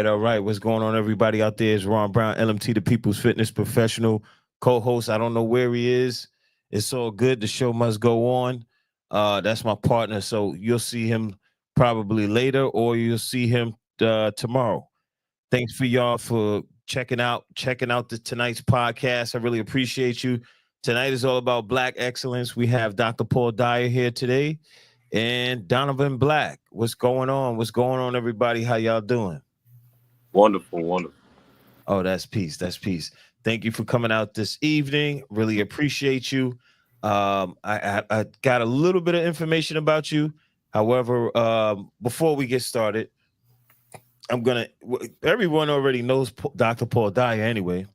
right, all right. What's going on, everybody out there? Is Ron Brown, LMT, the People's Fitness Professional co-host. I don't know where he is. It's all good. The show must go on. That's my partner, so you'll see him probably later, or you'll see him tomorrow. Thanks for y'all for checking out tonight's podcast. I really appreciate you. Tonight is all about Black excellence. We have Dr. Paul Dyer here today, and Donovan Black. What's going on? What's going on, everybody? How y'all doing? Wonderful, wonderful. Oh, that's peace. That's peace. Thank you for coming out this evening. Really appreciate you. I got a little bit of information about you. However, before we get started, everyone already knows Dr. Paul Dyer anyway.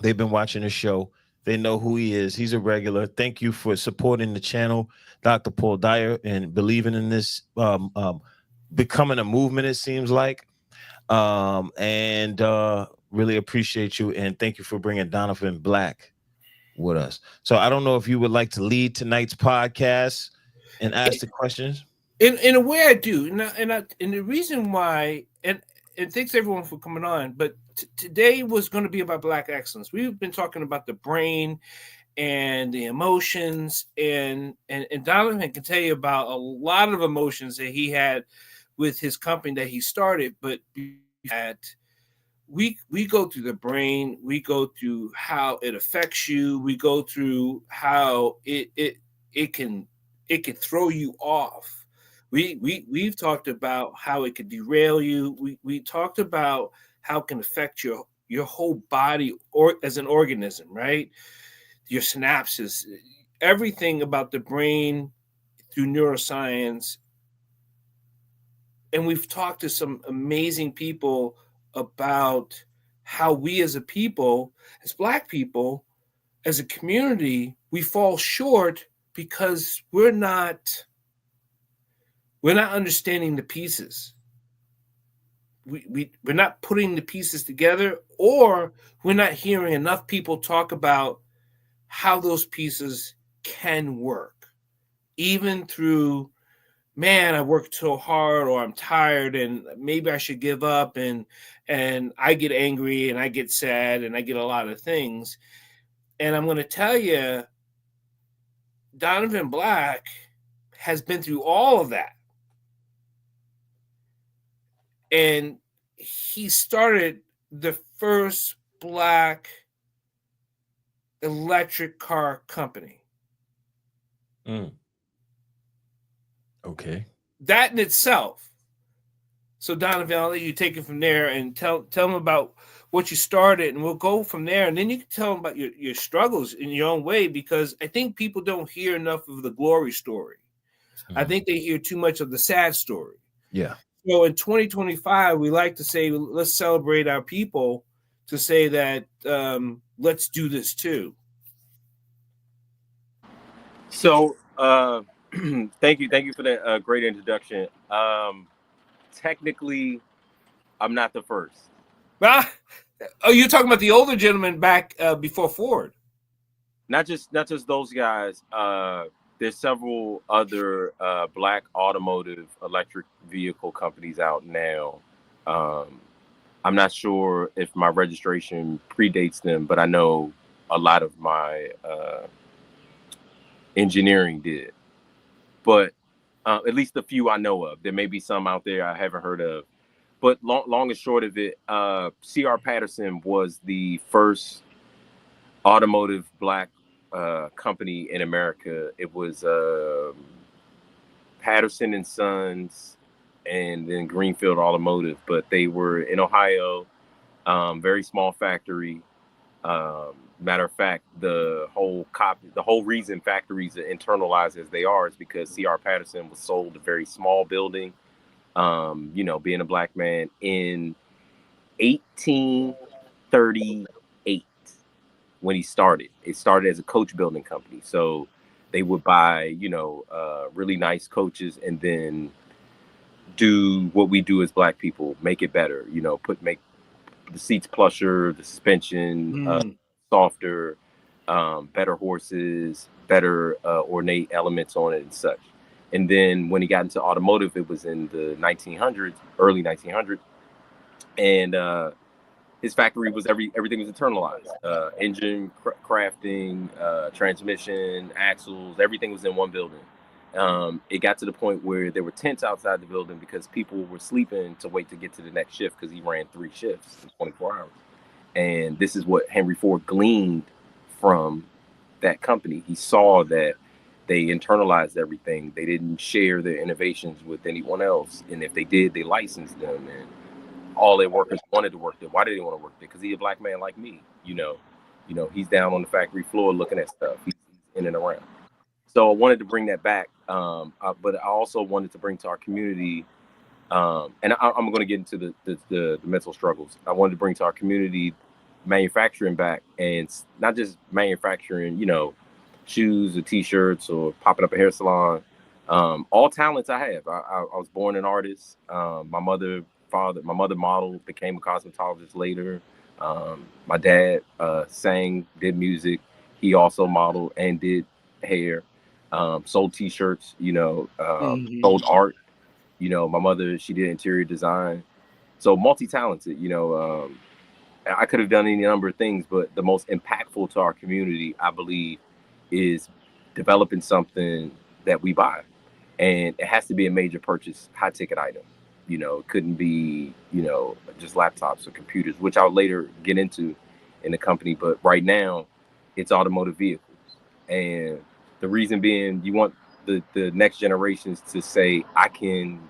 They've been watching the show. They know who he is. He's a regular. Thank you for supporting the channel, Dr. Paul Dyer, and believing in this becoming a movement, it seems like. And really appreciate you. And thank you for bringing Donovan Black with us. So I don't know if you would like to lead tonight's podcast and ask the questions. In a way, I do, and the reason why, and thanks everyone for coming on. But today was going to be about Black excellence. We've been talking about the brain and the emotions, and Donovan can tell you about a lot of emotions that he had with his company that he started. But that we go through the brain, we go through how it affects you, we go through how it can throw you off. We've talked about how it could derail you. We talked about how it can affect your whole body or as an organism, right? Your synapses, everything about the brain through neuroscience. And we've talked to some amazing people about how we as a people, as Black people, as a community, we fall short because we're not understanding the pieces. We're not putting the pieces together, or we're not hearing enough people talk about how those pieces can work. Even through, man, I worked so hard, or I'm tired and maybe I should give up, and I get angry and I get sad and I get a lot of things. And I'm going to tell you, Donovan Black has been through all of that. And he started the first Black electric car company. Okay. That in itself. So Donovan, I'll let you take it from there and tell them about what you started, and we'll go from there. And then you can tell them about your struggles in your own way, because I think people don't hear enough of the glory story. I think they hear too much of the sad story. Yeah. So in 2025, we like to say, let's celebrate our people, to say that let's do this too. So, thank you for that great introduction. Technically, I'm not the first. Oh, you're talking about the older gentleman back before Ford? Not just those guys. There's several other Black automotive electric vehicle companies out now. I'm not sure if my registration predates them, but I know a lot of my engineering did. But at least a few I know of. There may be some out there I haven't heard of. But long and short of it, C.R. Patterson was the first automotive Black company in America. It was Patterson and Sons, and then Greenfield Automotive, but they were in Ohio, very small factory. Matter of fact, the whole reason factories are internalized as they are is because C.R. Patterson was sold a very small building. Being a Black man in 1838. When he started, it started as a coach building company. So they would buy, really nice coaches and then do what we do as Black people, make it better, make the seats plusher, the suspension softer, better horses, better ornate elements on it and such. And then when he got into automotive, it was in the early 1900s. and his factory was everything was internalized. Engine crafting, transmission, axles, everything was in one building. It got to the point where there were tents outside the building because people were sleeping to wait to get to the next shift because he ran 3 shifts in 24 hours. And this is what Henry Ford gleaned from that company. He saw that they internalized everything. They didn't share their innovations with anyone else. And if they did, they licensed them. And all their workers wanted to work there. Why did they want to work there? Because he's a black man like me. You know, he's down on the factory floor looking at stuff. He's in and around. So I wanted to bring that back. But I also wanted to bring to our community, and I'm going to get into the mental struggles. I wanted to bring to our community manufacturing back, and not just manufacturing, you know, shoes or t-shirts or popping up a hair salon. All talents I have. I was born an artist. My mother modeled, became a cosmetologist later. My dad sang, did music. He also modeled and did hair. Sold t-shirts, you know, sold art. You know, my mother, she did interior design. So multi-talented, you know. I could have done any number of things, but the most impactful to our community, I believe, is developing something that we buy. And it has to be a major purchase, high ticket item. You know, it couldn't be, you know, just laptops or computers, which I'll later get into in the company. But right now, it's automotive vehicles. And the reason being, you want the next generations to say, I can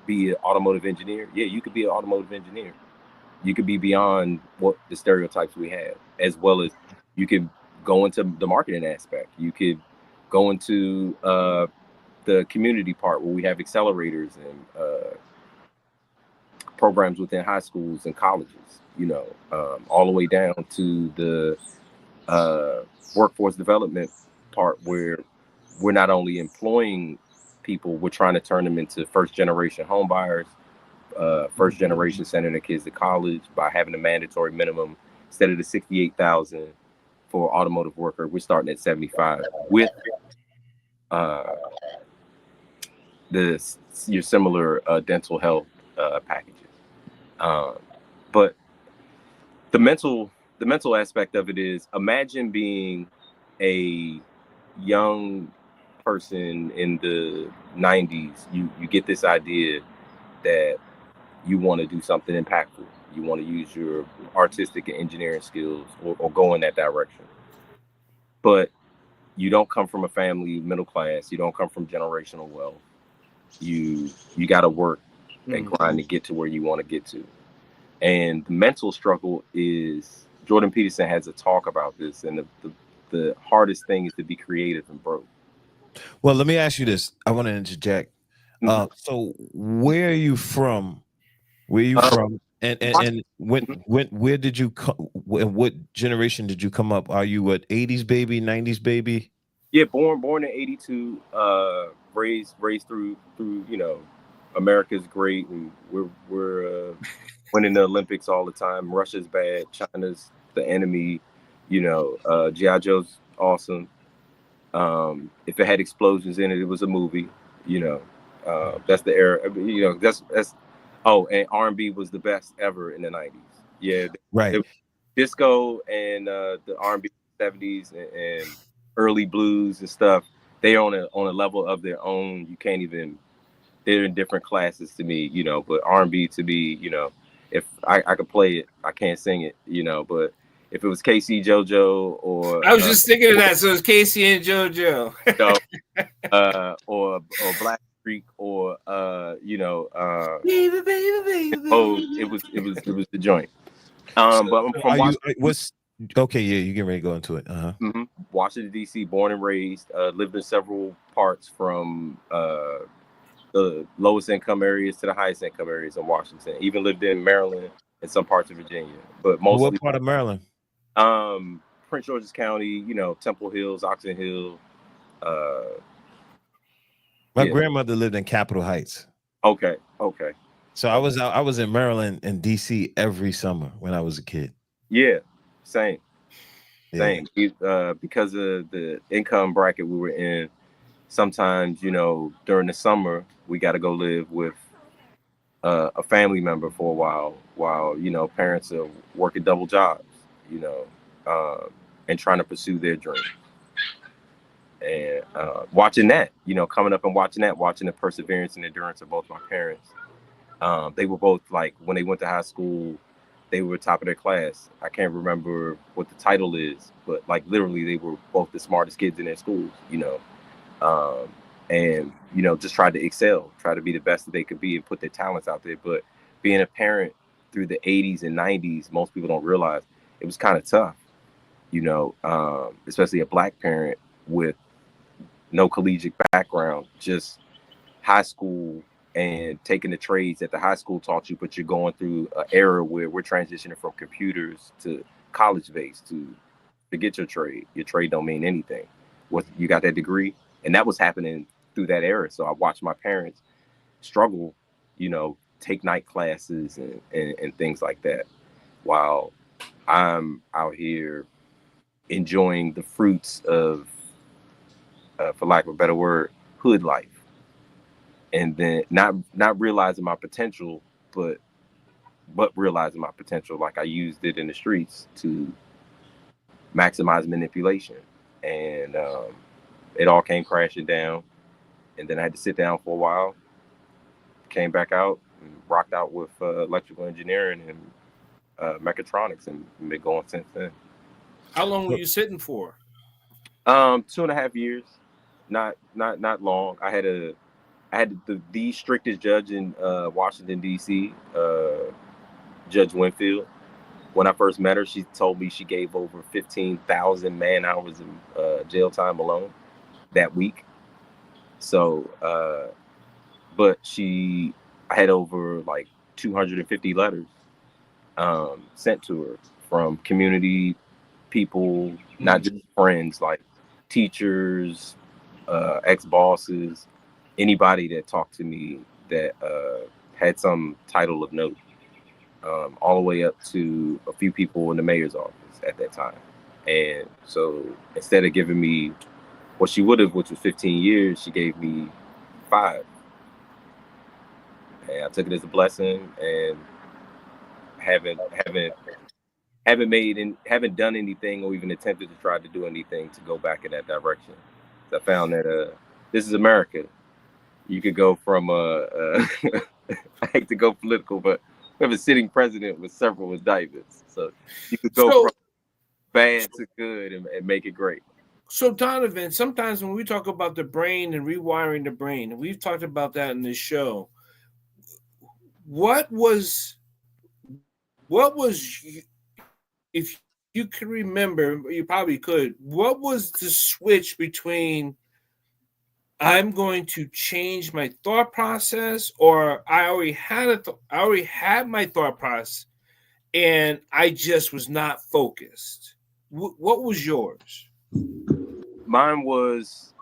be an automotive engineer. Yeah, you could be an automotive engineer. You could be beyond what the stereotypes we have, as well as you could go into the marketing aspect. You could go into the community part where we have accelerators and programs within high schools and colleges, you know, all the way down to the workforce development part where we're not only employing people, we're trying to turn them into first generation home buyers, first generation sending their kids to college by having a mandatory minimum. Instead of the 68,000 for automotive worker, we're starting at 75 with your similar dental health packages. But the mental aspect of it is, imagine being a young person in the 90s. You get this idea that you want to do something impactful. You want to use your artistic and engineering skills or go in that direction. But you don't come from a family middle class. You don't come from generational wealth. You got to work and grind to get to where you want to get to. And the mental struggle is, Jordan Peterson has a talk about this, and the hardest thing is to be creative and broke. Well, let me ask you this. I want to interject. So where are you from? Where are you from? And where did you come? What generation did you come up? Are you what, 80s baby, 90s baby? Yeah, born in 82. Raised through you know, America's great, and we're winning the Olympics all the time. Russia's bad, China's the enemy. You know, G.I. Joe's awesome. If it had explosions in it, it was a movie. You know, that's the era. You know, that's. Oh, and R&B was the best ever in the 90s. Yeah, right. Disco and the R&B 70s and early blues and stuff. They're on a level of their own. You can't even. They're in different classes to me, you know. But R&B to me, you know, if I could play it, I can't sing it, you know. But if it was KC JoJo or I was just thinking of that. So it's Casey and JoJo, you know, or Black Streak or you know, baby. oh, it was the joint. But I'm from Washington. Okay, yeah, you get ready to go into it. Washington D.C., born and raised. Lived in several parts from the lowest income areas to the highest income areas in Washington. Even lived in Maryland and some parts of Virginia, but mostly. What part of Maryland? Prince George's County, you know, Temple Hills, Oxon Hill. My grandmother lived in Capitol Heights. Okay. So I was in Maryland and DC every summer when I was a kid. Yeah, same. Because of the income bracket we were in, sometimes, you know, during the summer we got to go live with a family member for a while, while, you know, parents are working double jobs, you know, and trying to pursue their dreams. And watching that, you know, coming up and watching that, watching the perseverance and endurance of both my parents. They were both, like, when they went to high school, they were top of their class. I can't remember what the title is, but like literally they were both the smartest kids in their schools, you know. And, you know, just tried to excel, try to be the best that they could be and put their talents out there. But being a parent through the 80s and 90s, most people don't realize it was kind of tough, you know, especially a Black parent with no collegiate background, just high school and taking the trades that the high school taught you, but you're going through an era where we're transitioning from computers to college based to forget your trade. Your trade don't mean anything. What, you got that degree? And that was happening through that era. So I watched my parents struggle, you know, take night classes and things like that, while I'm out here enjoying the fruits of, for lack of a better word, hood life. And then not realizing my potential, but realizing my potential, like I used it in the streets to maximize manipulation. And it all came crashing down. And then I had to sit down for a while, came back out and rocked out with electrical engineering and mechatronics, and been going since then. How long were you sitting for? 2.5 years. Not long. I had the strictest judge in Washington, D.C., Judge Winfield. When I first met her, she told me she gave over 15,000 man hours in jail time alone that week. So, but I had over like 250 letters sent to her from community people, not just friends, like teachers, ex-bosses, anybody that talked to me that had some title of note, all the way up to a few people in the mayor's office at that time. And so instead of giving me what she would have, which was 15 years, she gave me 5. And I took it as a blessing, and haven't done anything or even attempted to try to do anything to go back in that direction. So I found that this is America. You could go from I hate to go political, but we have a sitting president with several indictments. So you could go from bad to good and make it great. So Donovan, sometimes when we talk about the brain and rewiring the brain, and we've talked about that in this show, what was if you could remember, you probably could, what was the switch between I'm going to change my thought process, or I already had my thought process and I just was not focused? What was yours? Mine was,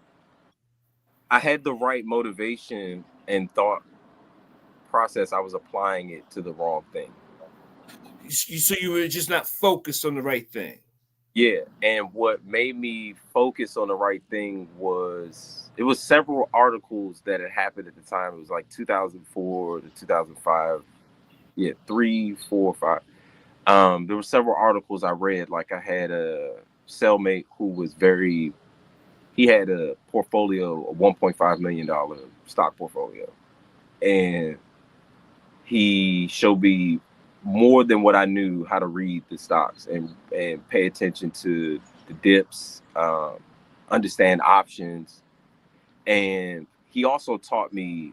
I had the right motivation and thought process. I was applying it to the wrong thing. So you were just not focused on the right thing. Yeah, and what made me focus on the right thing was, it was several articles that had happened at the time. It was like 2004 to 2005. Yeah, 3, 4, 5. There were several articles I read. Like, I had a cellmate who was he had a portfolio, a $1.5 million stock portfolio. And he showed me more than what I knew how to read the stocks and pay attention to the dips, understand options. And he also taught me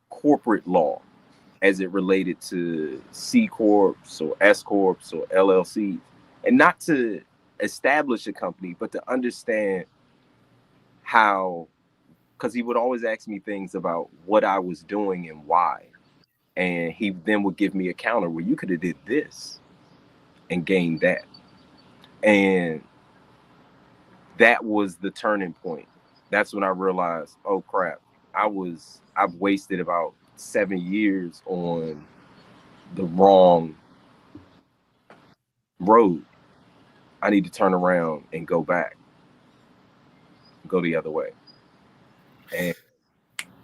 corporate law as it related to C Corps or S Corps or LLC, and not to establish a company, but to understand how, because he would always ask me things about what I was doing and why. And he then would give me a counter where you could have did this and gained that. And that was the turning point. That's when I realized, oh crap, I've wasted about 7 years on the wrong road. I need to turn around and go back, go the other way. And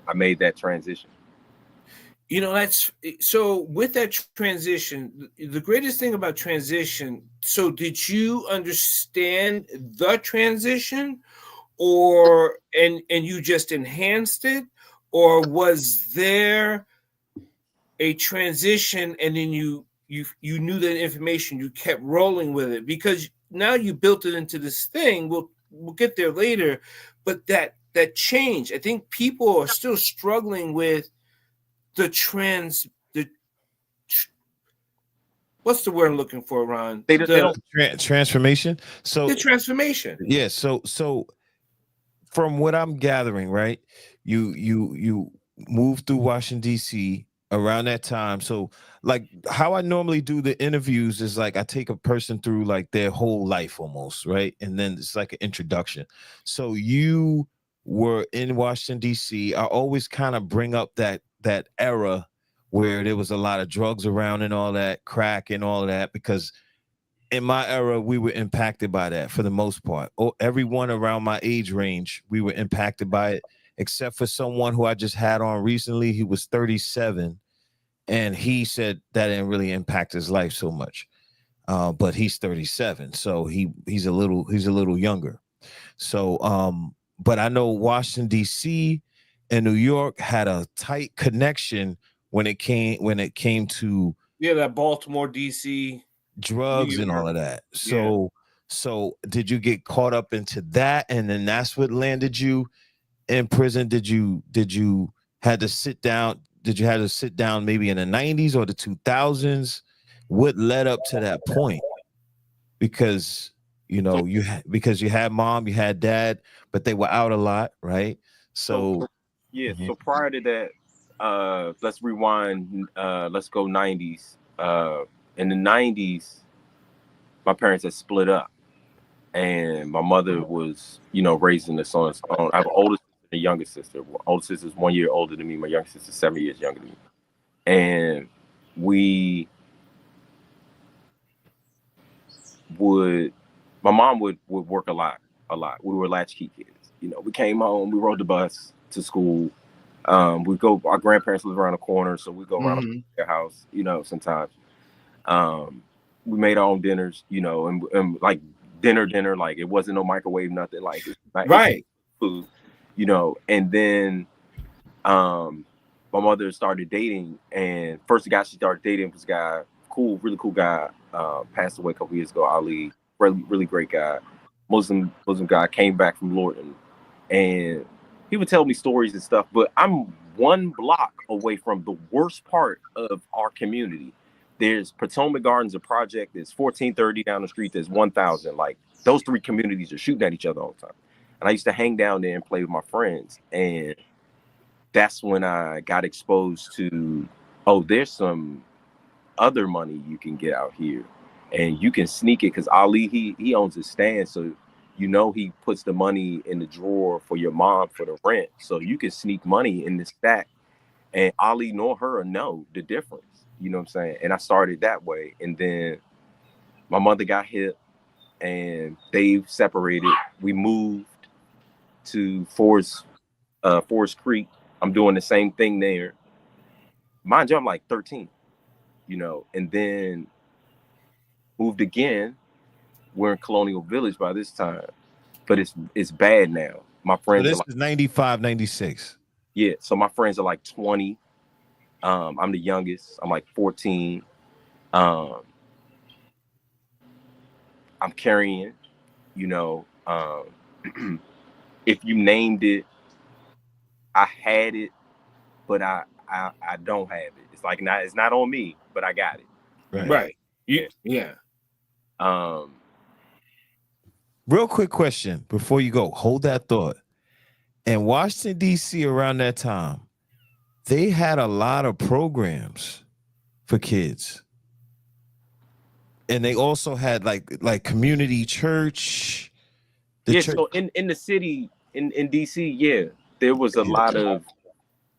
I made that transition. that's so with that transition, the greatest thing about transition. So did you understand the transition, or and you just enhanced it, or was there a transition and then you knew that information, you kept rolling with it because now you built it into this thing. We'll get there later, but that change, I think people are still struggling with the what's the word I'm looking for, Ron? They don't. Transformation. So The transformation. yeah. So from what I'm gathering, right? You moved through Washington D.C. around that time. So like how I normally do the interviews is like I take a person through like their whole life almost, right? And then it's like an introduction. So you were in Washington D.C. I always kind of bring up that era where there was a lot of drugs around and all that, crack and all of that, because in my era, we were impacted by that for the most part. Oh, everyone around my age range, we were impacted by it, except for someone who I just had on recently. He was 37, and he said that didn't really impact his life so much. But he's 37, so he's a little younger. So, but I know Washington D.C. and New York had a tight connection when it came to that Baltimore, DC, drugs and all of that. So did you get caught up into that, and then that's what landed you in prison? Did you had to sit down? Did you have to sit down maybe in the 90s or the 2000s? What led up to that point? Because because you had mom, you had dad, but they were out a lot, right? So So prior to that, let's rewind. Let's go 90s. In the 90s, my parents had split up, and my mother was, raising us on its own. I have an older sister and a younger sister. My older sister's 1 year older than me. My younger sister's 7 years younger than me. And my mom would work a lot. We were latchkey kids. We came home, we rode the bus to school. Our grandparents live around the corner, so we go around their house, sometimes. We made our own dinners, and like dinner, like it wasn't no microwave, nothing, like right food, and then my mother started dating, and first guy she started dating was a guy, really cool guy, passed away a couple years ago, Ali, really great guy, Muslim guy, came back from Lorton, and he would tell me stories and stuff, but I'm one block away from the worst part of our community. There's Potomac Gardens, a project. There's 1430 down the street. There's 1000. Like those three communities are shooting at each other all the time. And I used to hang down there and play with my friends. And that's when I got exposed to, there's some other money you can get out here, and you can sneak it, because Ali, he owns a stand, so he puts the money in the drawer for your mom for the rent, so you can sneak money in the stack, and Ali nor her know the difference. You know what I'm saying? And I started that way, and then my mother got hit, and they separated. We moved to Forest Creek. I'm doing the same thing there. Mind you, I'm like 13, and then moved again. We're in Colonial Village by this time, but it's bad now. My friends so this is 95, 96. Yeah, so my friends are like 20. I'm the youngest. I'm like 14. I'm carrying, if you named it, I had it, but I don't have it. It's like it's not on me, but I got it. Right. Yeah. Real quick question before you go. Hold that thought. In Washington, D.C. around that time, they had a lot of programs for kids. And they also had like community church. Church. So in the city, in D.C., there was a lot of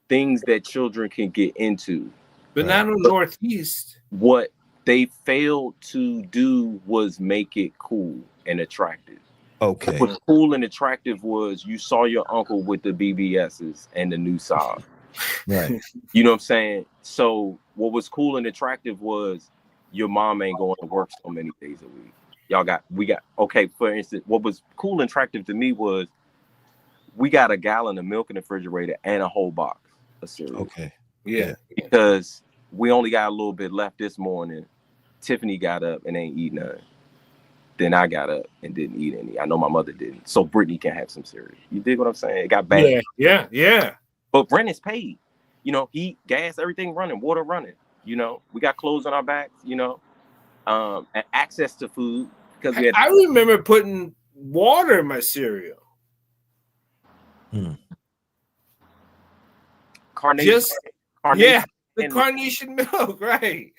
things that children can get into. But not in the Northeast. What they failed to do was make it cool and attractive. Okay. What's cool and attractive was you saw your uncle with the BBSs and the new Saab. Right. You know what I'm saying? So what was cool and attractive was your mom ain't going to work so many days a week. Okay, for instance, what was cool and attractive to me was we got a gallon of milk in the refrigerator and a whole box of cereal. Okay. Yeah. Because we only got a little bit left this morning. Tiffany got up and ain't eat none. Then I got up and didn't eat any. I know my mother didn't. So Brittany can have some cereal. You dig what I'm saying? It got bad. Yeah. But rent is paid. You know, heat, gas, everything running, water running. You know, we got clothes on our backs, you know, and access to food. Because we had I remember putting water in my cereal. Carnation. The carnation milk, right.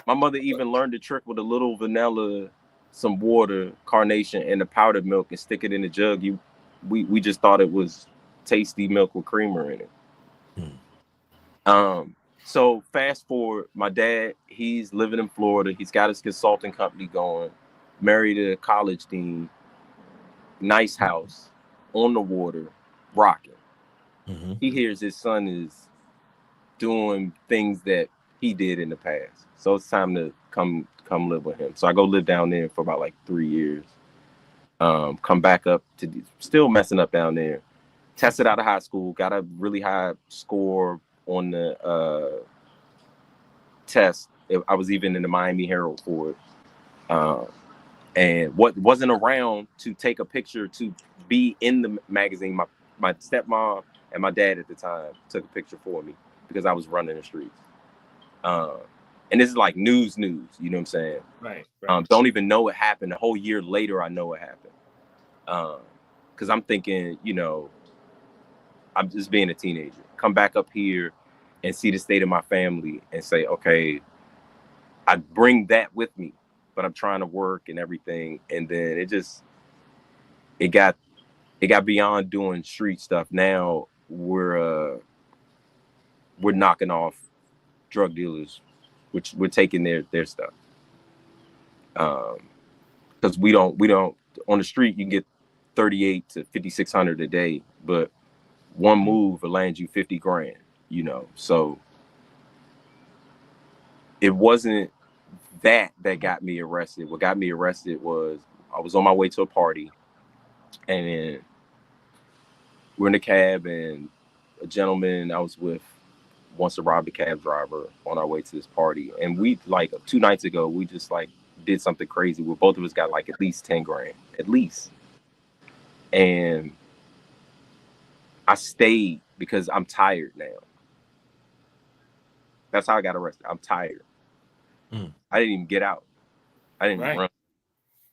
My mother even learned the trick with a little vanilla, some water, carnation, and the powdered milk and stick it in the jug. We just thought it was tasty milk with creamer in it. So fast forward, my dad, he's living in Florida. He's got his consulting company going, married a college dean, nice house, on the water, rocking. He hears his son is doing things that he did in the past. So it's time to come live with him. So I go live down there for about like 3 years. Come back up to still messing up down there. Tested out of high school, got a really high score on the test. I was even in the Miami Herald for it. And what wasn't around to take a picture to be in the magazine. My stepmom and my dad at the time took a picture for me because I was running the streets. And this is like news, you know what I'm saying? Right. Don't even know it happened. A whole year later, I know it happened. Because I'm thinking, you know, I'm just being a teenager. Come back up here and see the state of my family and say, okay, I bring that with me, but I'm trying to work and everything. And then it got beyond doing street stuff. Now we're knocking off drug dealers, which we're taking their stuff. Because we don't on the street you can get 38 to 5,600 a day, but one move will land you 50 grand, you know. So it wasn't that got me arrested. What got me arrested was I was on my way to a party, and we're in the cab, and a gentleman I was with wants to rob the cab driver on our way to this party. And we, like 2 nights ago, we just like did something crazy where both of us got like at least 10 grand, at least. And I stayed because I'm tired now. That's how I got arrested. I'm tired. I didn't even get out. I didn't run.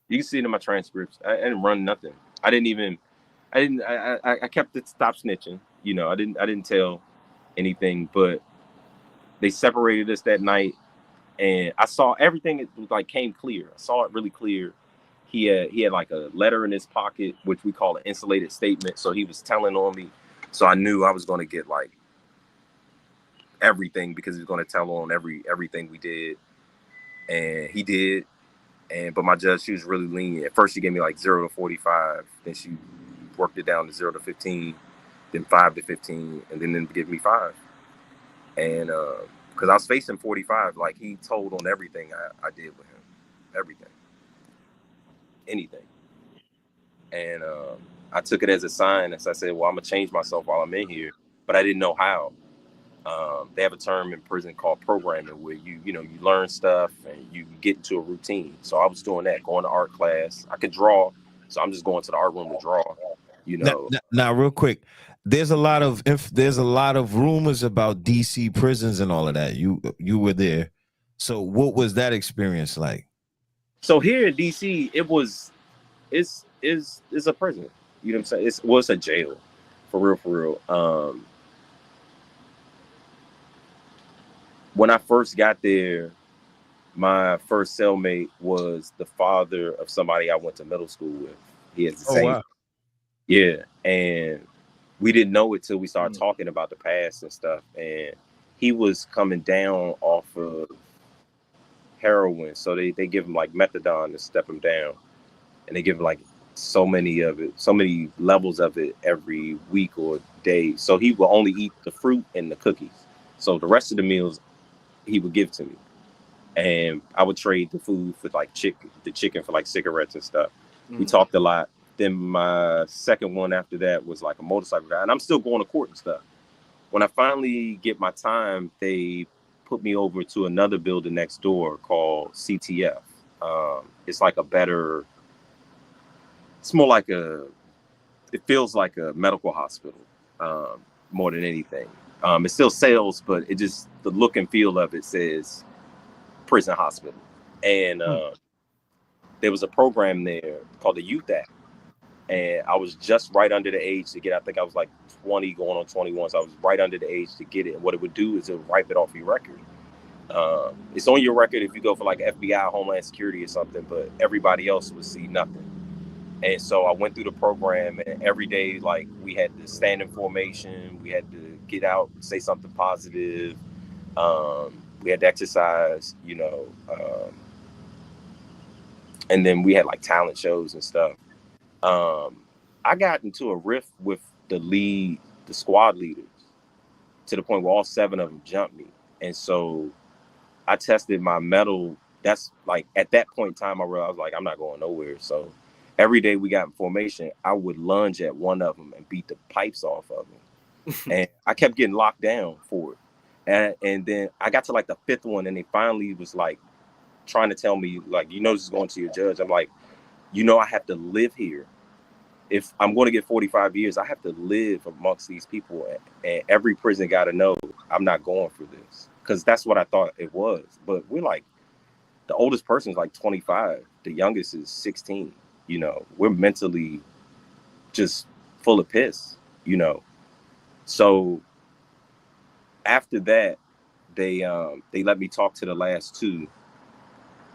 You can see it in my transcripts. I didn't run nothing. I kept it stop snitching. You know, I didn't tell anything, but they separated us that night, and I saw everything. It like came clear. I saw it really clear. He had like a letter in his pocket, which we call an insulated statement. So he was telling on me. So I knew I was going to get like everything because he was going to tell on everything we did, and he did. But my judge, she was really lenient. At first, she gave me like 0 to 45. Then she worked it down to 0 to 15, then 5 to 15, and then give me 5. And because I was facing 45, like he told on everything I did with him, everything, anything. And I took it as a sign. As I said, well, I'm gonna change myself while I'm in here, but I didn't know how. They have a term in prison called programming, where you learn stuff and you get into a routine. So I was doing that, going to art class. I could draw, so I'm just going to the art room to draw. You know. Now, real quick, there's a lot of rumors about DC prisons and all of that. You were there, so what was that experience like? So here in DC, it's a prison. You know what I'm saying? It's a jail, for real. When I first got there, my first cellmate was the father of somebody I went to middle school with. He has the same. Wow. Yeah, and we didn't know it till we started talking about the past and stuff. And he was coming down off of heroin, so they give him like methadone to step him down, and they give him like so many levels of it every week or day. So he will only eat the fruit and the cookies. So the rest of the meals he would give to me. And I would trade the food for like the chicken for like cigarettes and stuff. We talked a lot. Then my second one after that was like a motorcycle guy, and I'm still going to court and stuff. When I finally get my time, they put me over to another building next door called CTF. It's like it's more like it feels like a medical hospital more than anything. It still sells, but it just, the look and feel of it says prison hospital. And there was a program there called the Youth Act. And I was just right under the age to get it. I think I was like 20 going on 21. So I was right under the age to get it. And what it would do is it would wipe it off your record. It's on your record if you go for like FBI, Homeland Security or something, but everybody else would see nothing. And so I went through the program, and every day, like, we had to stand in formation. We had to get out, say something positive. We had to exercise, and then we had like talent shows and stuff. I got into a rift with the squad leaders, to the point where all 7 of them jumped me. And so I tested my mettle. That's like, at that point in time, I realized, like, I'm not going nowhere. So every day we got in formation, I would lunge at one of them and beat the pipes off of them. And I kept getting locked down for it. And then I got to like the 5th one, and they finally was like trying to tell me, like, this is going to your judge. I'm like, I have to live here. If I'm going to get 45 years, I have to live amongst these people. And every prison got to know I'm not going for this. Because that's what I thought it was. But we're like, the oldest person is like 25. The youngest is 16. We're mentally just full of piss, So after that, they let me talk to the last 2.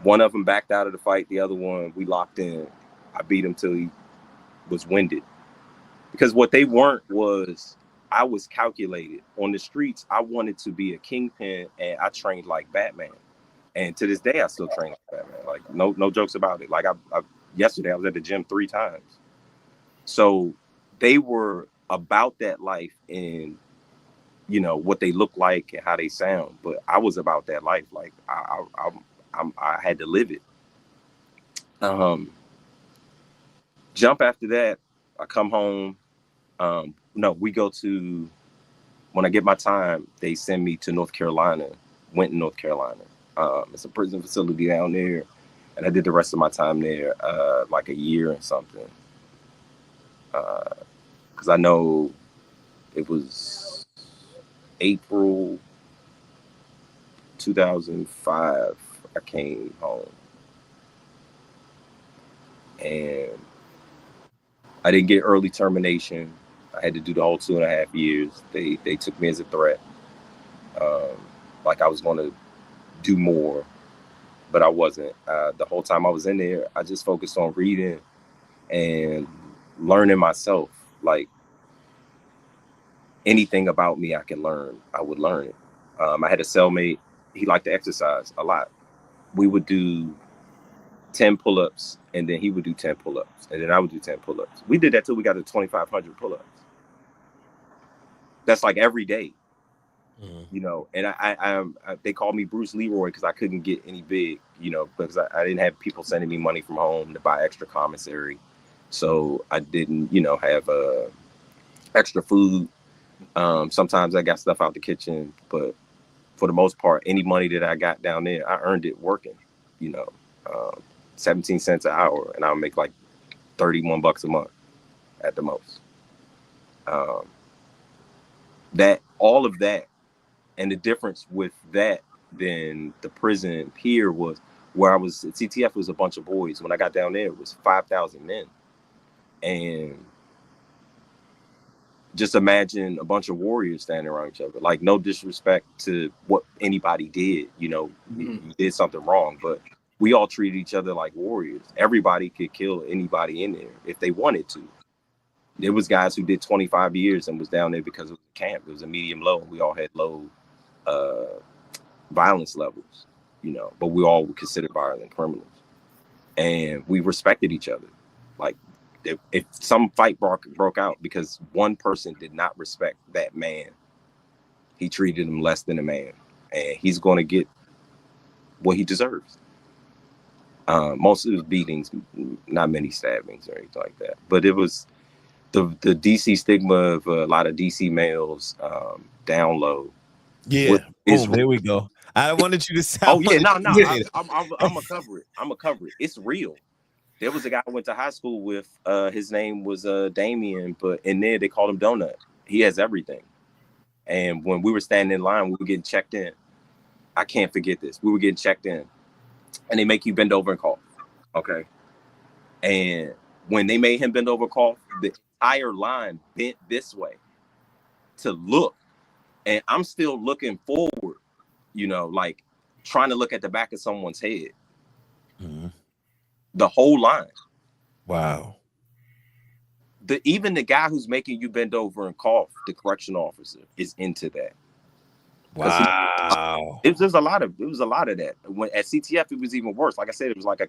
One of them backed out of the fight. The other one, we locked in. I beat him till he was winded. Because what they weren't was, I was calculated. On the streets, I wanted to be a kingpin, and I trained like Batman. And to this day, I still train like Batman. Like, no jokes about it. Like, yesterday, I was at the gym 3 times. So they were about that life and, what they look like and how they sound. But I was about that life. Like, I had to live it. Jump after that, I come home. We go to, when I get my time, they send me to North Carolina, Winton, North Carolina. It's a prison facility down there. And I did the rest of my time there, like a year and something. Because I know it was April 2005, I came home. And I didn't get early termination. I had to do the whole 2.5 years. They took me as a threat. Like I was going to do more, but I wasn't. The whole time I was in there, I just focused on reading and learning myself. Like, anything about me I can learn, I would learn it. I had a cellmate. He liked to exercise a lot. We would do 10 pull-ups, and then he would do 10 pull-ups, and then I would do 10 pull-ups. We did that till we got to 2,500 pull-ups. That's like every day. And I they called me Bruce Leroy because I couldn't get any big, because I didn't have people sending me money from home to buy extra commissary. So I didn't, have extra food. Sometimes I got stuff out the kitchen, but for the most part, any money that I got down there, I earned it working, 17 cents an hour, and I'll make like $31 a month at the most. That all of that. And the difference with that than the prison here was, where I was at CTF was a bunch of boys. When I got down there, it was 5,000 men. And just imagine a bunch of warriors standing around each other. Like, no disrespect to what anybody did, you did something wrong, but we all treated each other like warriors. Everybody could kill anybody in there if they wanted to. There was guys who did 25 years and was down there because it was a camp. It was a medium low. We all had low violence levels, but we all were considered violent criminals, and we respected each other. Like, if some fight broke out because one person did not respect that man, he treated him less than a man, and he's going to get what he deserves. Most of his beatings, not many stabbings or anything like that, but it was the DC stigma of a lot of DC males down low. Yeah. Boom. There we go. I wanted you to sound. Oh yeah, no, I'm gonna cover it. I'm gonna cover it. It's real. There was a guy I went to high school with. His name was Damien, but in there they called him Donut. He has everything. And when we were standing in line, we were getting checked in. I can't forget this. We were getting checked in, and they make you bend over and cough. Okay. And when they made him bend over and cough, the entire line bent this way to look. And I'm still looking forward, you know, like trying to look at the back of someone's head. Mm-hmm. The whole line. Wow. Even the guy who's making you bend over and cough, the correctional officer, is into that. Wow. It was a lot of that. When at CTF, it was even worse. Like I said, it was like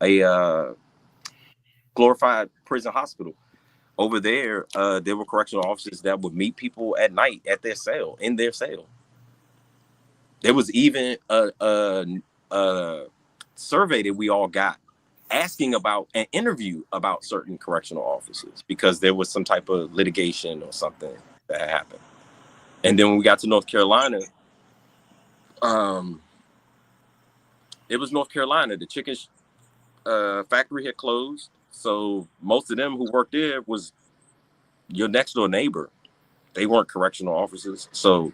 a glorified prison hospital. Over there, there were correctional officers that would meet people at night at their cell, in their cell. There was even a survey that we all got asking about an interview about certain correctional officers because there was some type of litigation or something that happened. And then when we got to North Carolina, it was North Carolina. The chicken factory had closed. So most of them who worked there was your next door neighbor. They weren't correctional officers. So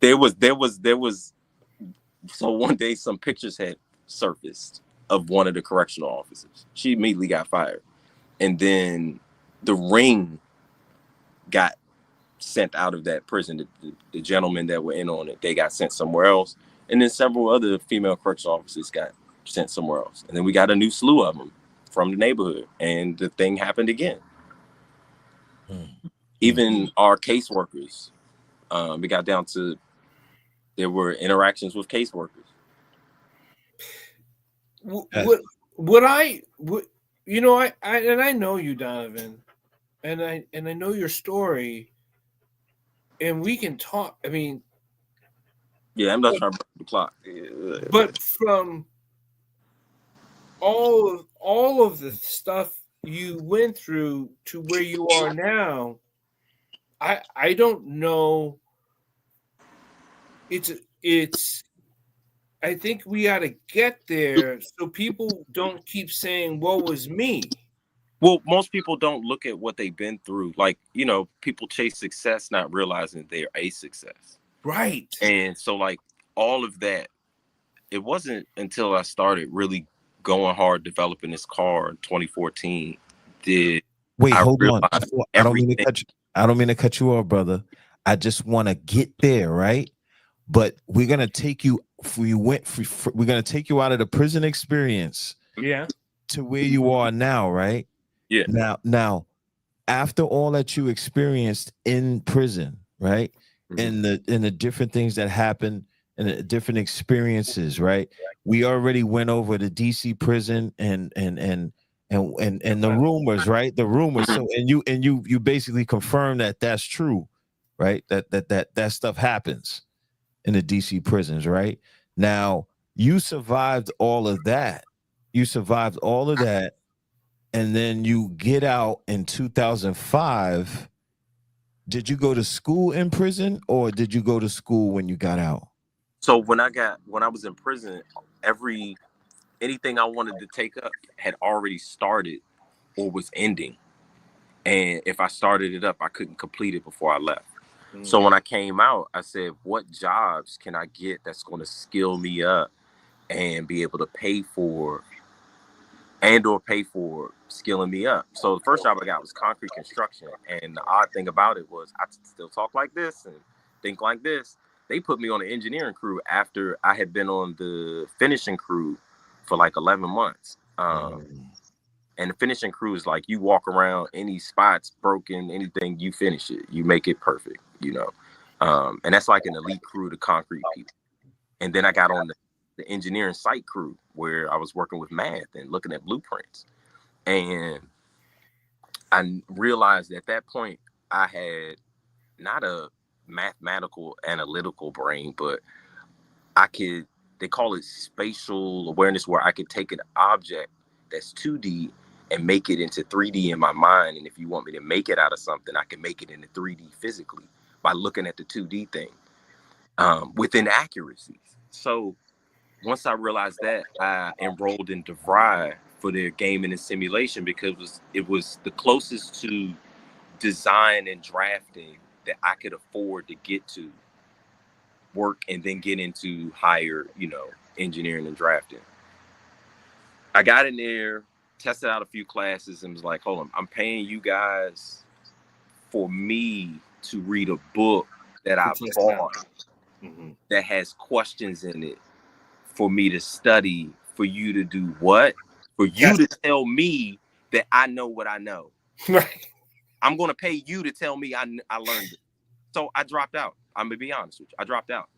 there was so one day some pictures had surfaced of one of the correctional officers. She immediately got fired. And then the ring got sent out of that prison. The gentlemen that were in on it, they got sent somewhere else. And then several other female correctional officers got sent somewhere else. And then we got a new slew of them from the neighborhood. And the thing happened again. Even our caseworkers, we got down to, there were interactions with caseworkers. I know you, Donovan, and I know your story, and we can talk. I mean, yeah, I'm not trying to break the clock. But from all of the stuff you went through to where you are now, I don't know. It's I think we got to get there so people don't keep saying, "Woe was me." Well, most people don't look at what they've been through. Like, you know, people chase success not realizing they're a success. Right. And so, like, all of that, it wasn't until I started really going hard developing this car in 2014 did Wait, I hold on. I don't mean to cut you off, brother. I just want to get there, right? But we're gonna take you. We're gonna take you out of the prison experience, yeah, to where you are now, right? Yeah. Now, after all that you experienced in prison, right, and the different things that happened and the different experiences, right? We already went over the DC prison and the rumors, right? The rumors. So and you basically confirm that that's true, right? That stuff happens in the DC prisons, right? Now, you survived all of that. And then you get out in 2005. Did you go to school in prison or did you go to school when you got out? So when I was in prison, anything I wanted to take up had already started or was ending. And if I started it up, I couldn't complete it before I left. So when I came out, I said, what jobs can I get that's going to skill me up and be able to pay for skilling me up? So the first job I got was concrete construction. And the odd thing about it was I still talk like this and think like this. They put me on the engineering crew after I had been on the finishing crew for like 11 months. And the finishing crew is like, you walk around, any spots broken, anything, you finish it. You make it perfect, you know. And that's like an elite crew to concrete people. And then I got on the engineering site crew where I was working with math and looking at blueprints. And I realized at that point I had not a mathematical analytical brain, but they call it spatial awareness, where I could take an object that's 2D and make it into 3D in my mind. And if you want me to make it out of something, I can make it into 3D physically by looking at the 2D thing with inaccuracies. So once I realized that, I enrolled in DeVry for their gaming and simulation, because it was the closest to design and drafting that I could afford to get to work and then get into higher, engineering and drafting. I got in there, tested out a few classes, and was like, hold on, I'm paying you guys for me to read a book that I bought that has questions in it for me to study, for you to do what? For you to tell me that I know what I know. Right. I'm going to pay you to tell me I learned it. So I dropped out. I'm going to be honest with you. I dropped out.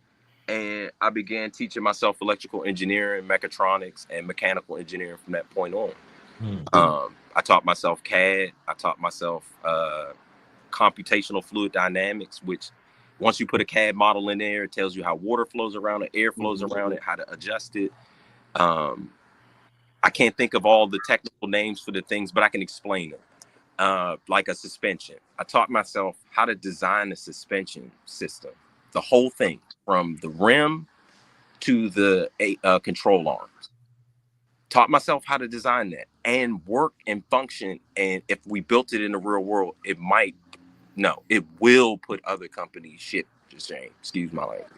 And I began teaching myself electrical engineering, mechatronics, and mechanical engineering from that point on. I taught myself CAD. I taught myself computational fluid dynamics, which once you put a CAD model in there, it tells you how water flows around it, air flows around it, how to adjust it. I can't think of all the technical names for the things, but I can explain them. Like a suspension. I taught myself how to design a suspension system, the whole thing, from the rim to the control arms. Taught myself how to design that and work and function. And if we built it in the real world, it will put other companies shit to shame. Excuse my language.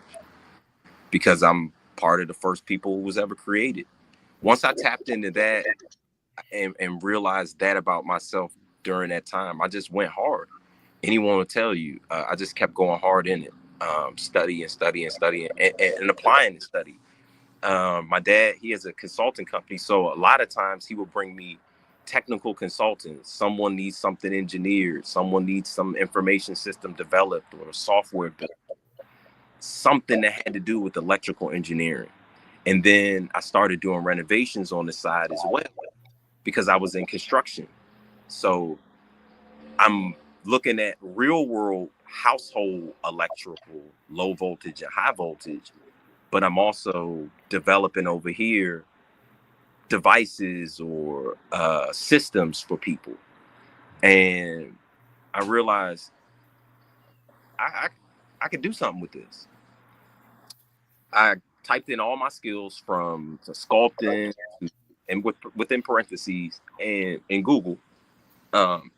Because I'm part of the first people who was ever created. Once I tapped into that and realized that about myself during that time, I just went hard. Anyone will tell you, I just kept going hard in it, studying and applying the study. My dad, he has a consulting company, so a lot of times he will bring me technical consultants. Someone needs something engineered, someone needs some information system developed or software built, something that had to do with electrical engineering. And then I started doing renovations on the side as well, because I was in construction. So I'm looking at real world household electrical, low voltage and high voltage, but I'm also developing over here devices or systems for people. And I realized I could do something with this. I typed in all my skills from sculpting and within parentheses and in Google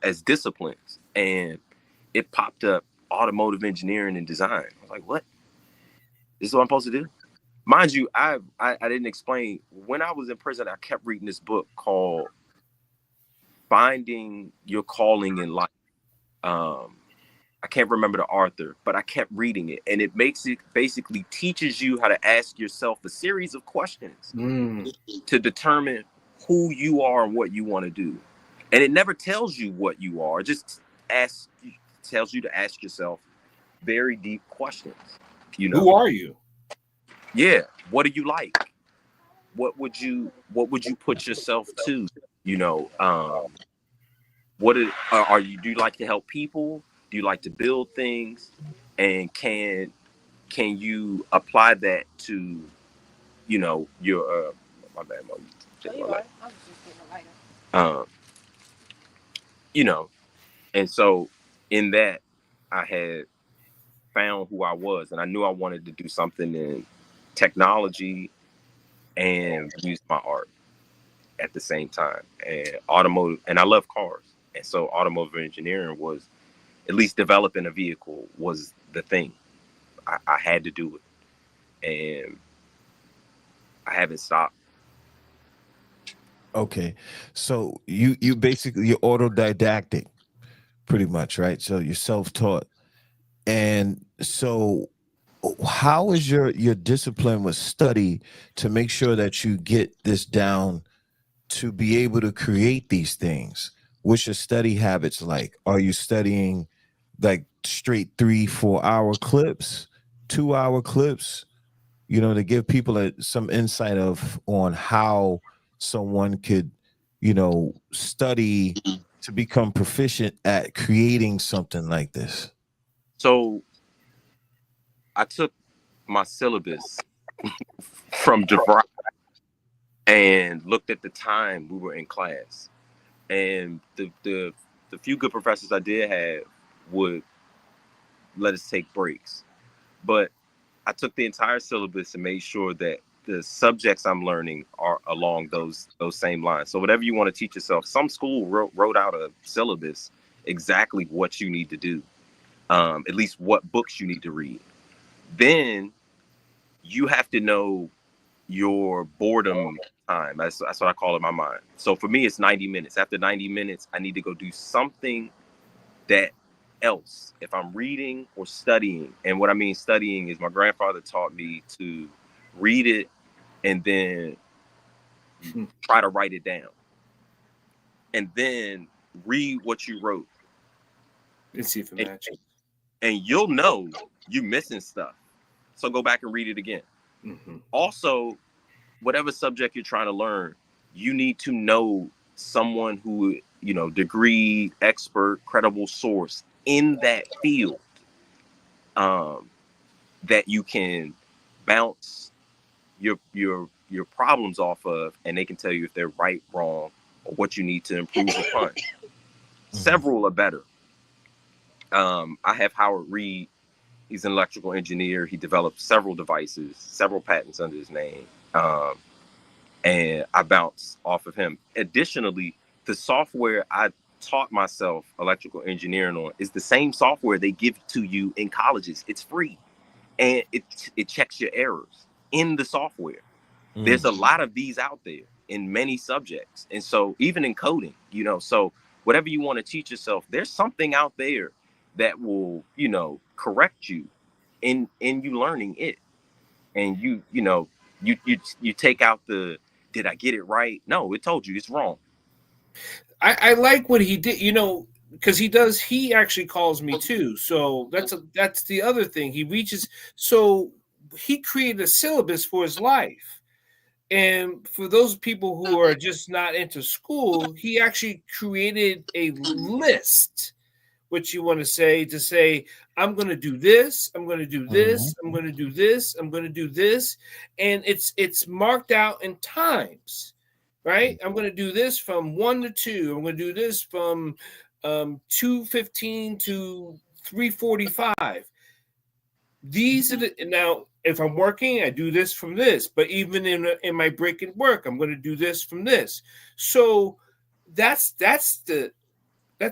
as disciplines, and it popped up automotive engineering and design. I was like, what? This is what I'm supposed to do? Mind you, I didn't explain, when I was in prison, I kept reading this book called Finding Your Calling in Life. I can't remember the author, but I kept reading it, and it basically teaches you how to ask yourself a series of questions to determine who you are and what you want to do. And it never tells you what you are. It just tells you to ask yourself very deep questions. Who are you? Yeah. What do you like? What would you put yourself to? What are you? Do you like to help people? Do you like to build things? And can you apply that to, your my bad, Mom. And so in that, I had found who I was, and I knew I wanted to do something in technology and use my art at the same time. And automotive, and I love cars, and so automotive engineering was, at least developing a vehicle was the thing. I had to do it, and I haven't stopped. Okay, so you basically, you're autodidactic, pretty much, right? So you're self-taught, and so how is your discipline with study to make sure that you get this down to be able to create these things? What's your study habits like? Are you studying like straight 3-4 hour clips, 2 hour clips? you know, to give people some insight on how someone could, you know, study to become proficient at creating something like this? So I took my syllabus from DeVry and looked at the time we were in class. And the few good professors I did have would let us take breaks. But I took the entire syllabus and made sure that the subjects I'm learning are along those same lines. So whatever you want to teach yourself, some school wrote out a syllabus exactly what you need to do, at least what books you need to read. Then you have to know your boredom time. That's what I call it in my mind. So for me, it's 90 minutes. After 90 minutes, I need to go do something that else. If I'm reading or studying, and what I mean studying is my grandfather taught me to read it and then try to write it down. And then read what you wrote. Let's see if it matches. And you'll know you're missing stuff. So go back and read it again. Mm-hmm. Also, whatever subject you're trying to learn, you need to know someone who, you know, degree, expert, credible source in that field, that you can bounce your problems off of, and they can tell you if they're right, wrong, or what you need to improve upon. Several are better. I have Howard Reed. He's an electrical engineer. He developed several devices, several patents under his name. And I bounce off of him. Additionally, the software I taught myself electrical engineering on is the same software they give to you in colleges. It's free. And it checks your errors in the software. There's a lot of these out there in many subjects. And so even in coding, you know, so whatever you want to teach yourself, there's something out there that will, you know, correct you in you learning it. And you know, you take out the, did I get it right? No, it told you it's wrong. I like what he did, you know, because he actually calls me too. So that's the other thing. He reaches, so he created a syllabus for his life. And for those people who are just not into school, he actually created a list, what you want to say, I'm going to do this, I'm going to do this, I'm going to do this, I'm going to do this. And it's marked out in times, right? I'm going to do this from 1 to 2. I'm going to do this from 2:15 to 3:45. These are the, now if I'm working, I do this from this, but even in my break at work, I'm going to do this from this. So that's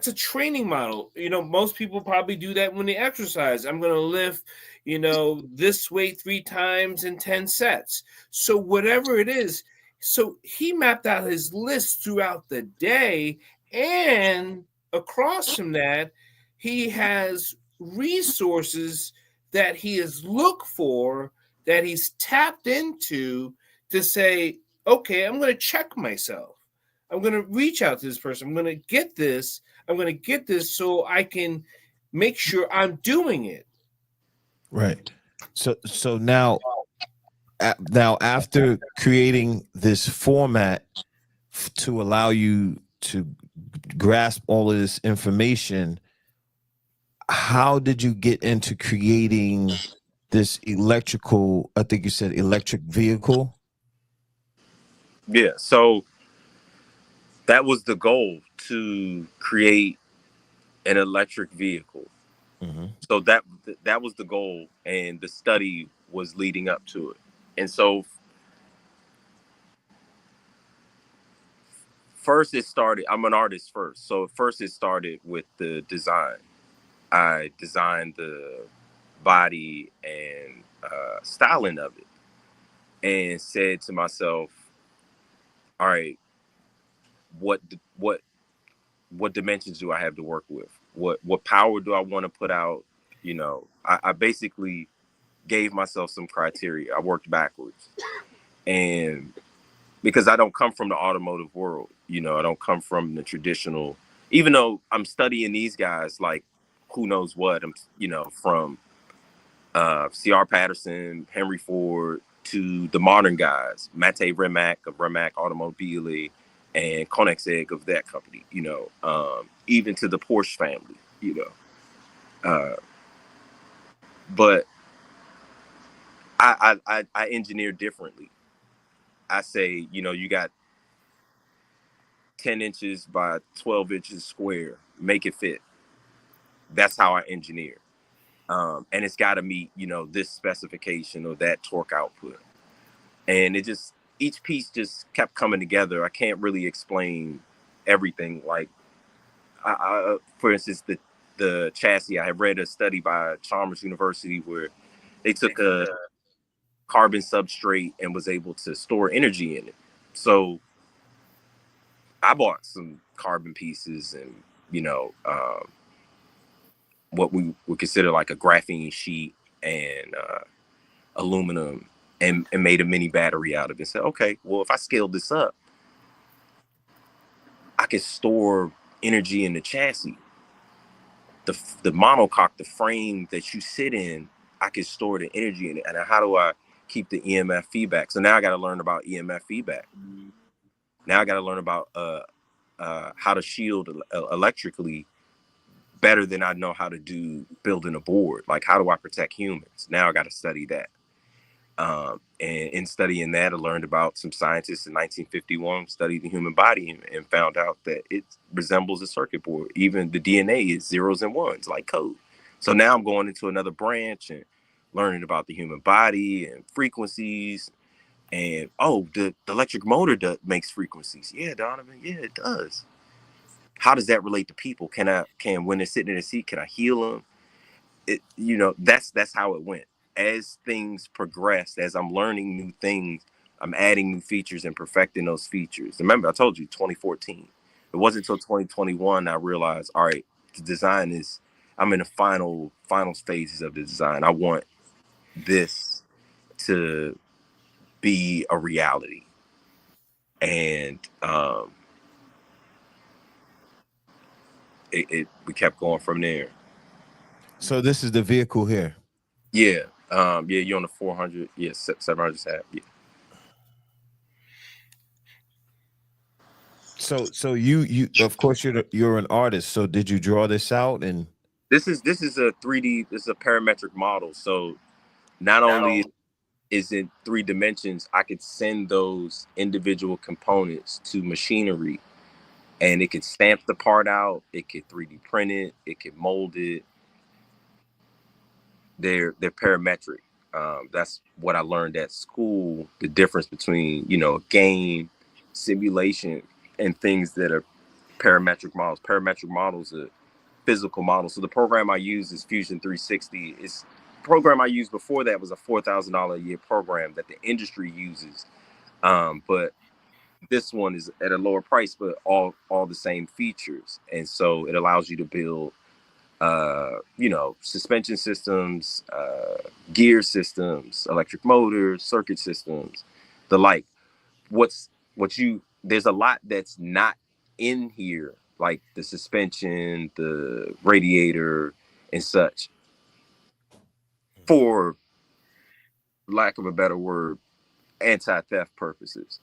a training model. You know, most people probably do that when they exercise. I'm going to lift, you know, this weight 3 times in 10 sets. So whatever it is. So he mapped out his list throughout the day, and across from that, he has resources that he has looked for, that he's tapped into to say, okay, I'm going to check myself. I'm going to reach out to this person. I'm going to get this. I'm going to get this so I can make sure I'm doing it. Right. So now after creating this format to allow you to grasp all of this information, how did you get into creating this electrical, I think you said electric vehicle? Yeah. So that was the goal, to create an electric vehicle. Mm-hmm. So that was the goal, and the study was leading up to it. And so first it started, I'm an artist first. So first it started with the design. I designed the body and styling of it, and said to myself, all right, what dimensions do I have to work with? What power do I want to put out? You know, I basically gave myself some criteria. I worked backwards. And because I don't come from the automotive world, you know, I don't come from the traditional, even though I'm studying these guys like who knows what, I'm, you know, from C.R. Patterson, Henry Ford, to the modern guys, Mate Rimac of Rimac Automobile and Koenigsegg of that company, even to the Porsche family, but I engineer differently. I say, you got 10 inches by 12 inches square, make it fit. That's how I engineer. And it's got to meet, this specification or that torque output. And each piece just kept coming together. I can't really explain everything. Like, for instance, the chassis, I have read a study by Chalmers University where they took a carbon substrate and was able to store energy in it. So I bought some carbon pieces and, what we would consider like a graphene sheet and aluminum and made a mini battery out of it. And said, okay, well, if I scale this up, I can store energy in the chassis. The monocoque, the frame that you sit in, I can store the energy in it. And how do I keep the EMF feedback? So now I got to learn about EMF feedback. Now I got to learn about how to shield electrically better than I know how to do building a board. Like, how do I protect humans? Now I got to study that. And in studying that, I learned about some scientists in 1951 studied the human body and found out that it resembles a circuit board. Even the DNA is zeros and ones, like code. So now I'm going into another branch and learning about the human body and frequencies. And the electric motor makes frequencies. Yeah, Donovan. Yeah, it does. How does that relate to people? When they're sitting in a seat, can I heal them? That's how it went. As things progressed, as I'm learning new things, I'm adding new features and perfecting those features. Remember, I told you 2014. It wasn't until 2021 I realized, all right, the design I'm in the final phases of the design. I want this to be a reality. And we kept going from there. So this is the vehicle here. Yeah. You're on the 400. Yeah, 700 half. Yeah. So you of course you're an artist. So did you draw this out? And this is a 3D. This is a parametric model. So not only is it 3 dimensions, I could send those individual components to machinery, and it could stamp the part out. It could 3D print it. It could mold it. They're parametric. That's what I learned at school. The difference between game, simulation, and things that are parametric models. Parametric models are physical models. So the program I use is Fusion 360. The program I used before that was a $4,000 a year program that the industry uses. But this one is at a lower price, but all the same features. And so it allows you to build suspension systems, gear systems, electric motors, circuit systems, the like. There's a lot that's not in here, like the suspension, the radiator, and such, for lack of a better word, anti-theft purposes.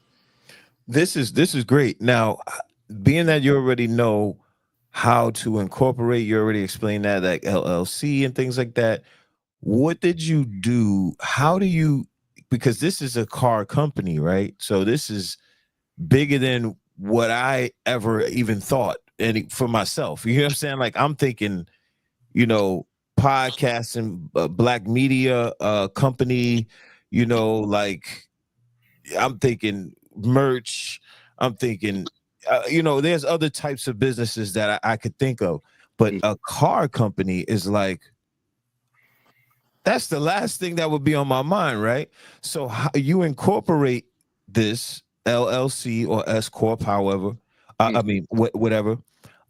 This is great. Now, being that you already know how to incorporate, you already explained that, like LLC and things like that. What did you do? How do you, because this is a car company, right? So this is bigger than what I ever even thought. And for myself, you know what I'm saying? Like, I'm thinking, podcasting, black media company, like I'm thinking merch. I'm thinking, there's other types of businesses that I could think of, but a car company is like, that's the last thing that would be on my mind, right? So how you incorporate this LLC or S Corp, however, I mean, whatever.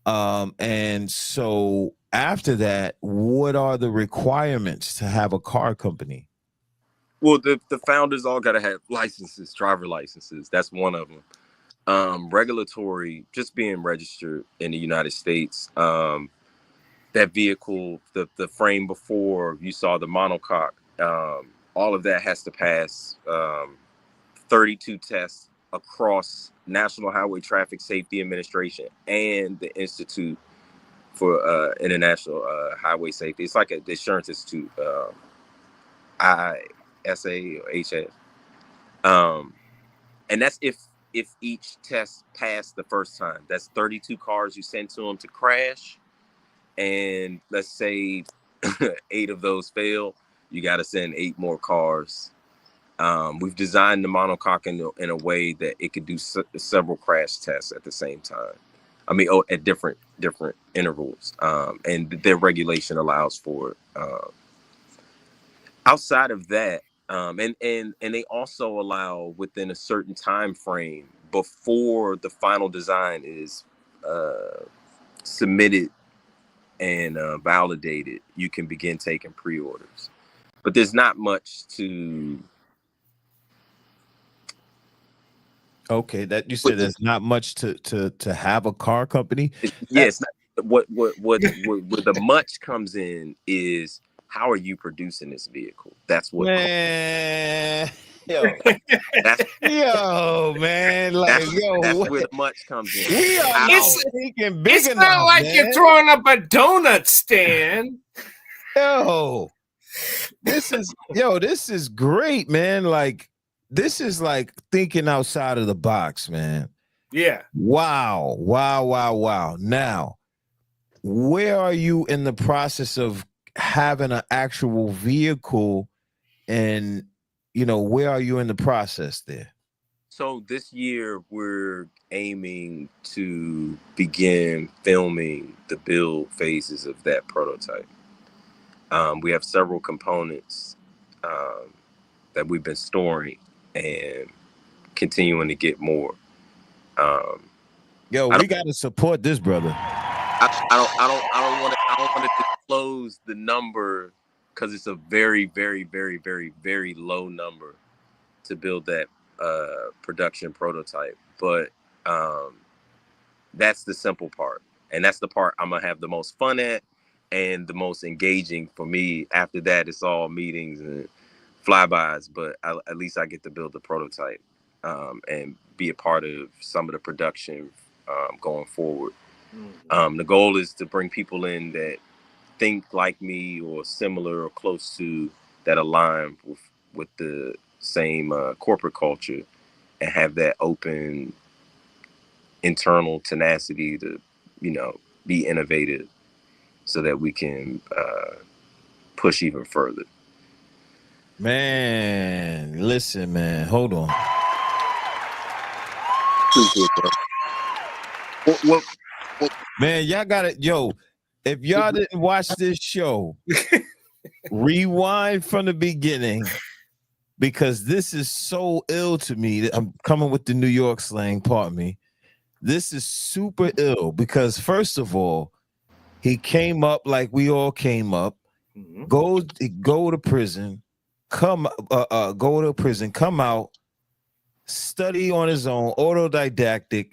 And so after that, what are the requirements to have a car company? Well, the founders all got to have licenses, driver licenses. That's one of them. Regulatory, just being registered in the United States. that vehicle, the frame before you saw the monocoque, all of that has to pass 32 tests across National Highway Traffic Safety Administration and the Institute for International Highway Safety. It's like the Assurance Institute, ISA or HS. And that's if each test passed the first time. That's 32 cars you send to them to crash. And let's say 8 of those fail, you got to send 8 more cars. We've designed the monocoque in a way that it could do several crash tests at the same time. I mean, at different intervals, and their regulation allows for it. Outside of that, and they also allow within a certain time frame before the final design is submitted and validated, you can begin taking pre-orders. But there's not much to. Okay, that you said there's not much to have a car company. Yes, what the much comes in is how are you producing this vehicle? That's what. Man, yo, that's man, like that's yo, where the much comes in. We are not thinking big it's enough, not like man. you're throwing up a donut stand. Yo, this is great, man. Like, this is like thinking outside of the box, man. Yeah. Wow. Now, where are you in the process of having an actual vehicle, and where are you in the process there? So this year we're aiming to begin filming the build phases of that prototype. We have several components that we've been storing and continuing to get more. We got to support this brother. I don't want to disclose the number because it's a very, very, very, very, very low number to build that production prototype. But that's the simple part, and that's the part I'm gonna have the most fun at and the most engaging for me. After that, it's all meetings and flybys, but at least I get to build the prototype and be a part of some of the production going forward. The goal is to bring people in that think like me or similar or close to, that align with the same corporate culture, and have that open internal tenacity to be innovative so that we can push even further. Man, listen, man, hold on. What? Man, y'all got it. Yo, if y'all didn't watch this show, rewind from the beginning, because this is so ill to me. I'm coming with the New York slang, pardon me. This is super ill because, first of all, he came up like we all came up. Go to prison, come out, study on his own, autodidactic,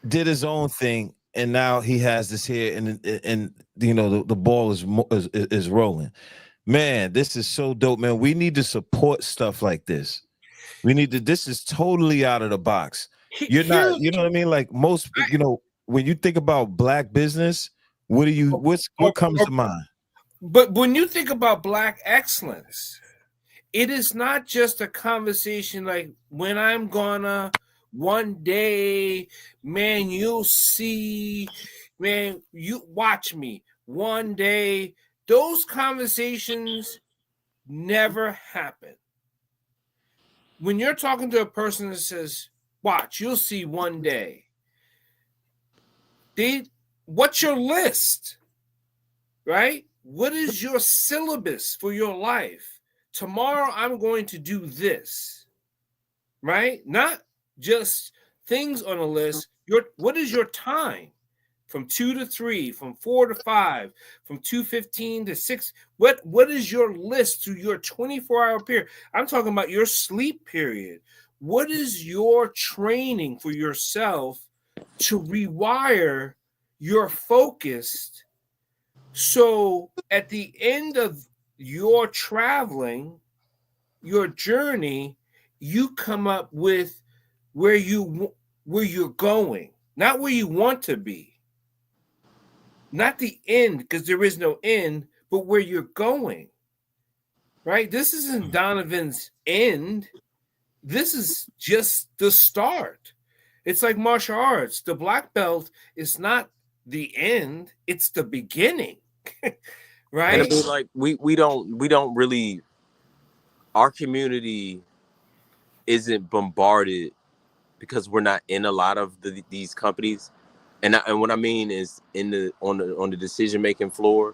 did his own thing, and now he has this here, and the ball is rolling. Man, this is so dope, man. We need to support stuff like this. This is totally out of the box. You're not, you know what I mean? Like most, when you think about Black business, what comes to mind? But when you think about Black excellence, it is not just a conversation like, when I'm gonna one day, man, you'll see, man, you watch me one day. Those conversations never happen. When you're talking to a person that says, watch, you'll see one day, what's your list, right? What is your syllabus for your life? Tomorrow I'm going to do this, right? Not just things on a list. What is your time? From 2 to 3, from 4 to 5, from 2:15 to 6. What is your list to your 24-hour period? I'm talking about your sleep period. What is your training for yourself to rewire you're focused. So at the end of your traveling, your journey, you come up with where you're going, not where you want to be, not the end, because there is no end, but where you're going. Right? This isn't Donovan's end. This is just the start. It's like martial arts. The black belt is not the end, it's the beginning. Right? And I mean, like we don't really, our community isn't bombarded because we're not in a lot of these companies, and what I mean is on the decision making floor.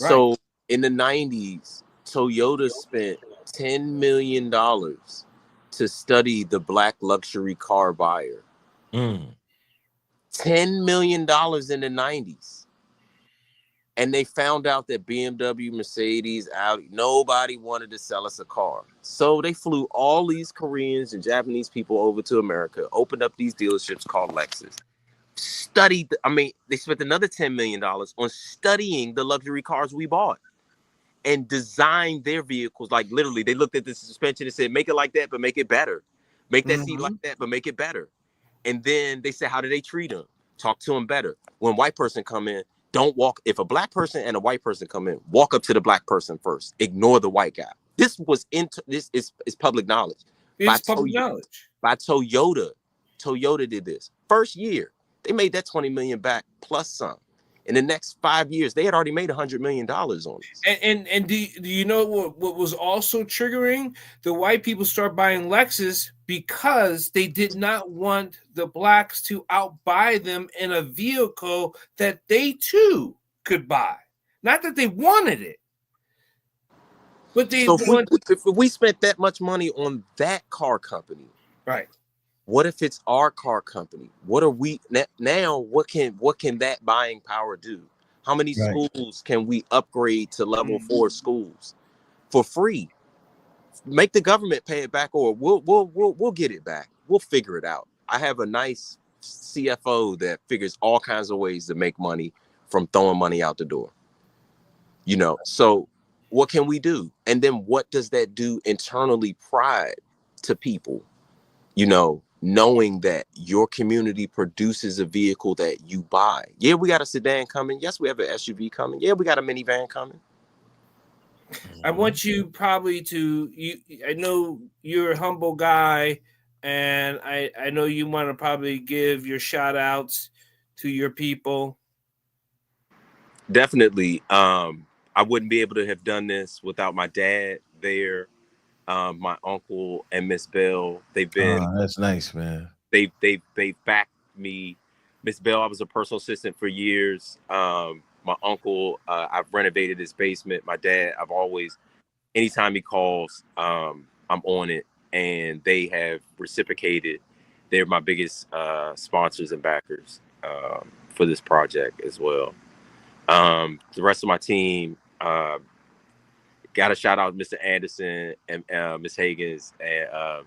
Right. So in the 90s, Toyota spent $10 million to study the black luxury car buyer. $10 million in the 90s. And they found out that BMW, Mercedes, Audi, nobody wanted to sell us a car. So they flew all these Koreans and Japanese people over to America, opened up these dealerships called Lexus. They spent another $10 million on studying the luxury cars we bought and designed their vehicles. Like literally, they looked at the suspension and said, make it like that, but make it better. Make that seat like that, but make it better. And then they said, how do they treat them? Talk to them better. When a white person come in, don't walk. If a black person and a white person come in, walk up to the black person first. Ignore the white guy. This is public knowledge. It's public knowledge. By Toyota. Toyota did this. First year, they made that 20 million back plus some. In the next 5 years, they had already made $100 million on this. And do you know what was also triggering? The white people start buying Lexus because they did not want the blacks to outbuy them in a vehicle that they too could buy. Not that they wanted it, but they if we spent that much money on that car company, right? What if it's our car company? What are we now? What can that buying power do? How many schools can we upgrade to level 4 schools for free? Make the government pay it back, or we'll get it back. We'll figure it out. I have a nice CFO that figures all kinds of ways to make money from throwing money out the door. You know, so what can we do? And then what does that do internally? Pride to people, you know, knowing that your community produces a vehicle that you buy. Yeah, we got a sedan coming. Yes, we have an SUV coming. Yeah, we got a minivan coming. I want you probably I know you're a humble guy, and I know you want to probably give your shout outs to your people. Definitely. I wouldn't be able to have done this without my dad there, my uncle and Miss Bell. They've been that's nice, man. They've backed me. Miss Bell, I was a personal assistant for years. My uncle, I've renovated his basement. My dad, I've always, anytime he calls, I'm on it, and they have reciprocated. They're my biggest sponsors and backers for this project as well. The rest of my team, got to shout out Mr. Anderson and Miss Higgins and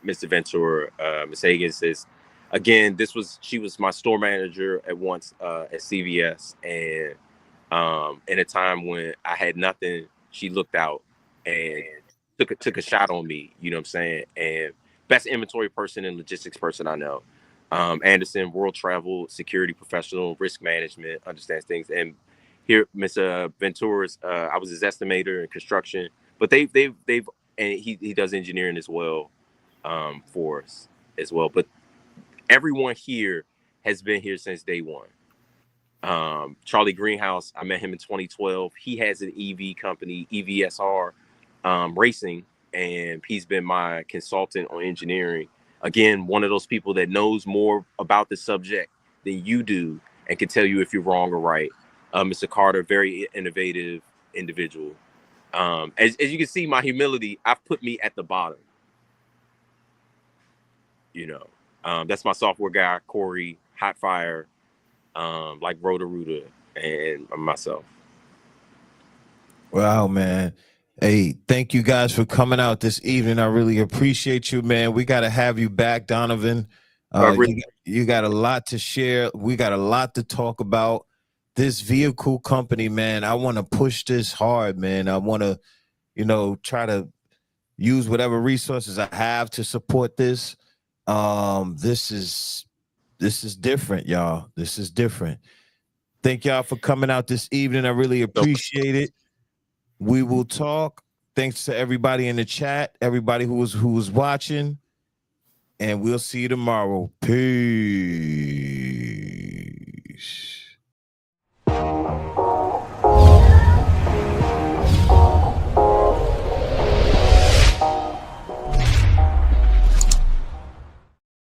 Mr. Ventura. Miss Higgins is, again, she was my store manager at once at CVS, and in a time when I had nothing, she looked out and took a shot on me. You know what I'm saying? And best inventory person and logistics person I know. Anderson, world travel, security professional, risk management, understands things. And here, Mr. Ventura's, I was his estimator in construction, but they've and he does engineering as well for us as well. But everyone here has been here since day one. Charlie Greenhouse, I met him in 2012. He has an EV company, EVSR Racing, and he's been my consultant on engineering. Again, one of those people that knows more about the subject than you do and can tell you if you're wrong or right. Mr. Carter, very innovative individual. As you can see, my humility, I've put me at the bottom. You know, that's my software guy, Corey, Hot Fire, like Roto-Rooter, and myself. Wow, man. Hey, thank you guys for coming out this evening. I really appreciate you, man. We got to have you back, Donovan. You got a lot to share. We got a lot to talk about. This vehicle company, man, I want to push this hard, man. I want to, try to use whatever resources I have to support this. This is different, y'all. This is different. Thank y'all for coming out this evening. I really appreciate it. We will talk. Thanks to everybody in the chat, everybody who was watching, and we'll see you tomorrow. Peace.